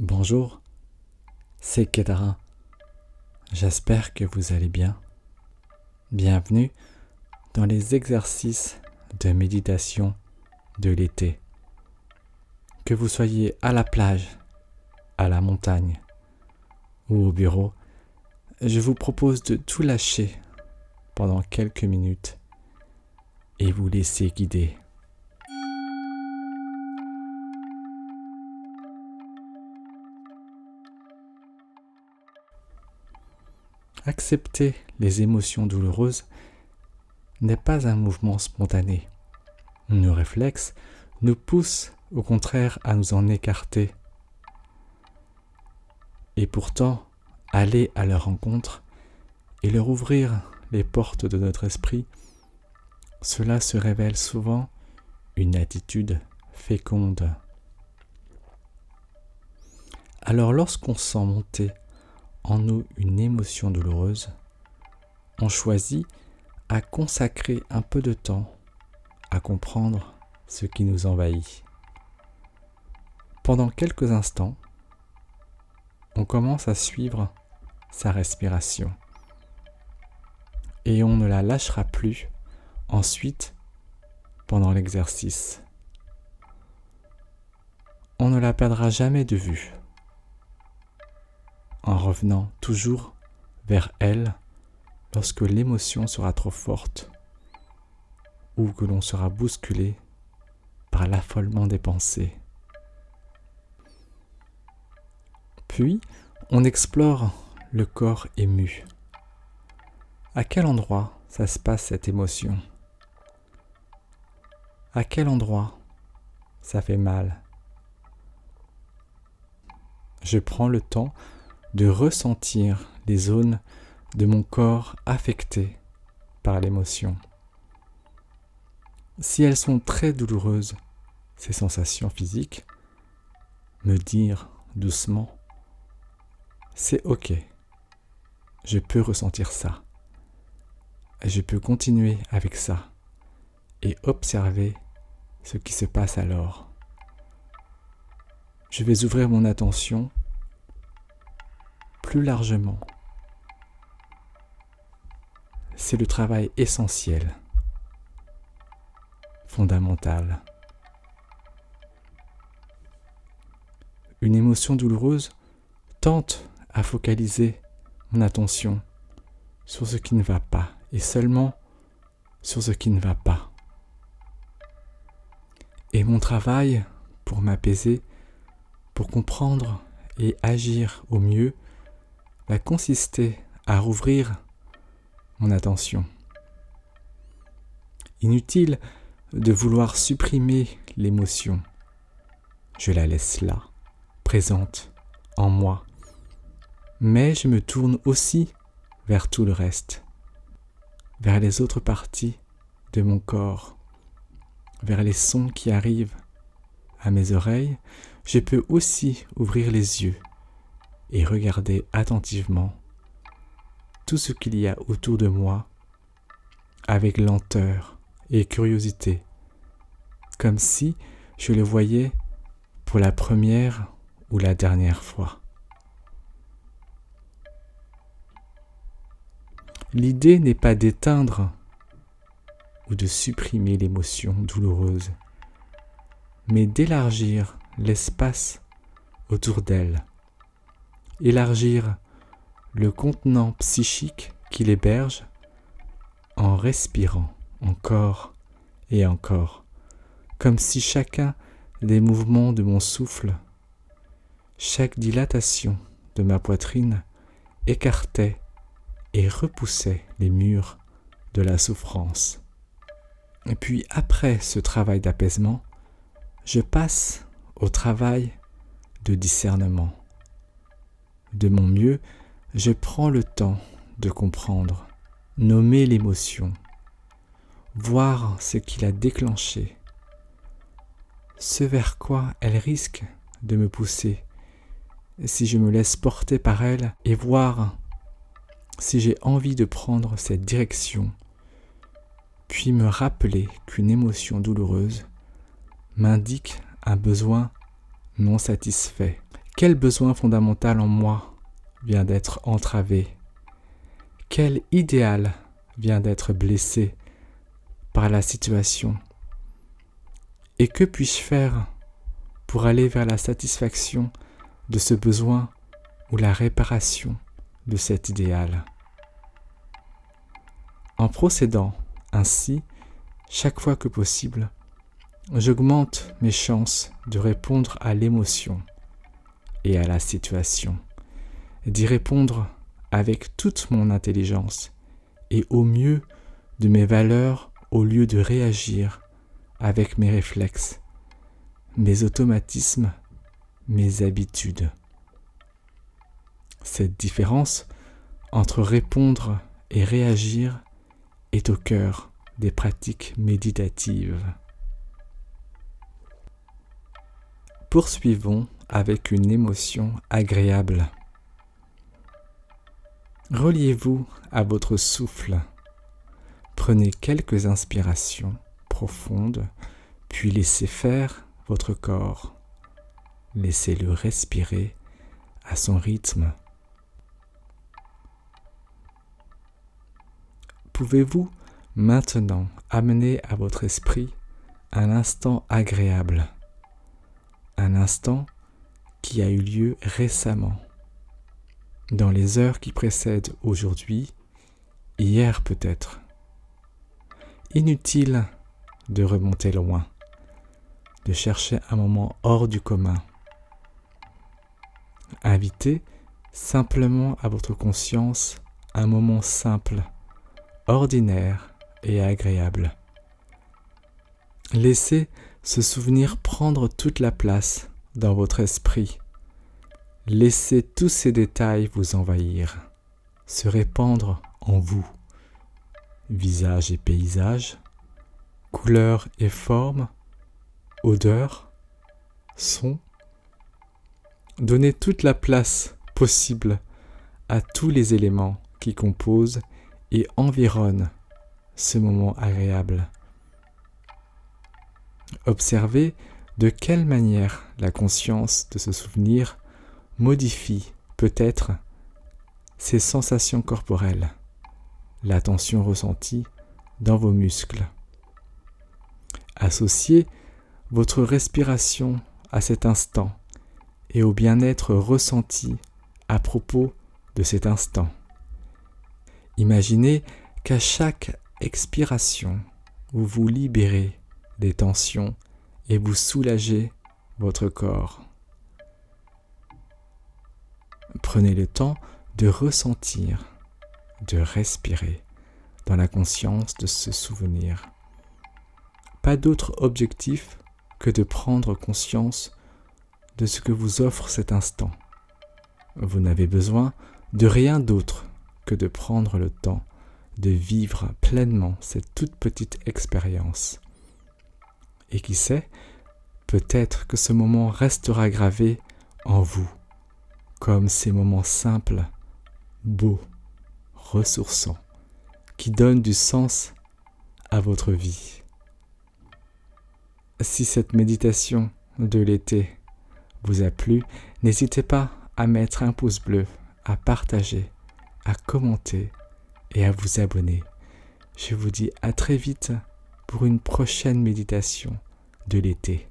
Bonjour, c'est Kedara. J'espère que vous allez bien. Bienvenue dans les exercices de méditation de l'été. Que vous soyez à la plage, à la montagne ou au bureau, je vous propose de tout lâcher pendant quelques minutes et vous laisser guider. Accepter les émotions douloureuses n'est pas un mouvement spontané. Nos réflexes nous poussent au contraire à nous en écarter. Et pourtant, aller à leur rencontre et leur ouvrir les portes de notre esprit, cela se révèle souvent une attitude féconde. Alors lorsqu'on sent monter en nous une émotion douloureuse, on choisit à consacrer un peu de temps à comprendre ce qui nous envahit. Pendant quelques instants, on commence à suivre sa respiration et on ne la lâchera plus ensuite pendant l'exercice. On ne la perdra jamais de vue en revenant toujours vers elle lorsque l'émotion sera trop forte ou que l'on sera bousculé par l'affolement des pensées. Puis, on explore le corps ému. À quel endroit ça se passe cette émotion? À quel endroit ça fait mal? Je prends le temps de ressentir les zones de mon corps affectées par l'émotion. Si elles sont très douloureuses, ces sensations physiques, me dire doucement, c'est ok, je peux ressentir ça, et je peux continuer avec ça, et observer ce qui se passe alors. Je vais ouvrir mon attention plus largement. C'est le travail essentiel, fondamental. Une émotion douloureuse tente à focaliser mon attention sur ce qui ne va pas et seulement sur ce qui ne va pas. Et mon travail pour m'apaiser, pour comprendre et agir au mieux, va consister à rouvrir mon attention. Inutile de vouloir supprimer l'émotion. Je la laisse là, présente en moi. Mais je me tourne aussi vers tout le reste, vers les autres parties de mon corps, vers les sons qui arrivent à mes oreilles. Je peux aussi ouvrir les yeux et regarder attentivement tout ce qu'il y a autour de moi avec lenteur et curiosité, comme si je le voyais pour la première ou la dernière fois. L'idée n'est pas d'éteindre ou de supprimer l'émotion douloureuse, mais d'élargir l'espace autour d'elle, élargir le contenant psychique qui l'héberge en respirant encore et encore, comme si chacun des mouvements de mon souffle, chaque dilatation de ma poitrine écartait et repoussait les murs de la souffrance. Et puis après ce travail d'apaisement, je passe au travail de discernement. De mon mieux, je prends le temps de comprendre, nommer l'émotion, voir ce qui l'a déclenchée, ce vers quoi elle risque de me pousser si je me laisse porter par elle et voir si j'ai envie de prendre cette direction, puis me rappeler qu'une émotion douloureuse m'indique un besoin non satisfait, Quel besoin fondamental en moi vient d'être entravé? Quel idéal vient d'être blessé par la situation? Et que puis-je faire pour aller vers la satisfaction de ce besoin ou la réparation de cet idéal? En procédant ainsi, chaque fois que possible, j'augmente mes chances de répondre à l'émotion et à la situation, d'y répondre avec toute mon intelligence et au mieux de mes valeurs au lieu de réagir avec mes réflexes, mes automatismes, mes habitudes. Cette différence entre répondre et réagir est au cœur des pratiques méditatives. Poursuivons avec une émotion agréable. Reliez-vous à votre souffle. Prenez quelques inspirations profondes, puis laissez faire votre corps. Laissez-le respirer à son rythme. Pouvez-vous maintenant amener à votre esprit un instant agréable, un instant qui a eu lieu récemment, dans les heures qui précèdent aujourd'hui, hier peut-être. Inutile de remonter loin, de chercher un moment hors du commun. Invitez simplement à votre conscience un moment simple, ordinaire et agréable. Laissez ce souvenir prendre toute la place dans votre esprit. Laissez tous ces détails vous envahir, se répandre en vous. Visage et paysage, couleurs et formes, odeurs, sons. Donnez toute la place possible à tous les éléments qui composent et environnent ce moment agréable. Observez de quelle manière la conscience de ce souvenir modifie peut-être ces sensations corporelles, la tension ressentie dans vos muscles. Associez votre respiration à cet instant et au bien-être ressenti à propos de cet instant. Imaginez qu'à chaque expiration, vous vous libérez des tensions et vous soulagez votre corps. Prenez le temps de ressentir, de respirer dans la conscience de ce souvenir. Pas d'autre objectif que de prendre conscience de ce que vous offre cet instant. Vous n'avez besoin de rien d'autre que de prendre le temps de vivre pleinement cette toute petite expérience. Et qui sait, peut-être que ce moment restera gravé en vous, comme ces moments simples, beaux, ressourçants, qui donnent du sens à votre vie. Si cette méditation de l'été vous a plu, n'hésitez pas à mettre un pouce bleu, à partager, à commenter et à vous abonner. Je vous dis à très vite pour une prochaine méditation de l'été.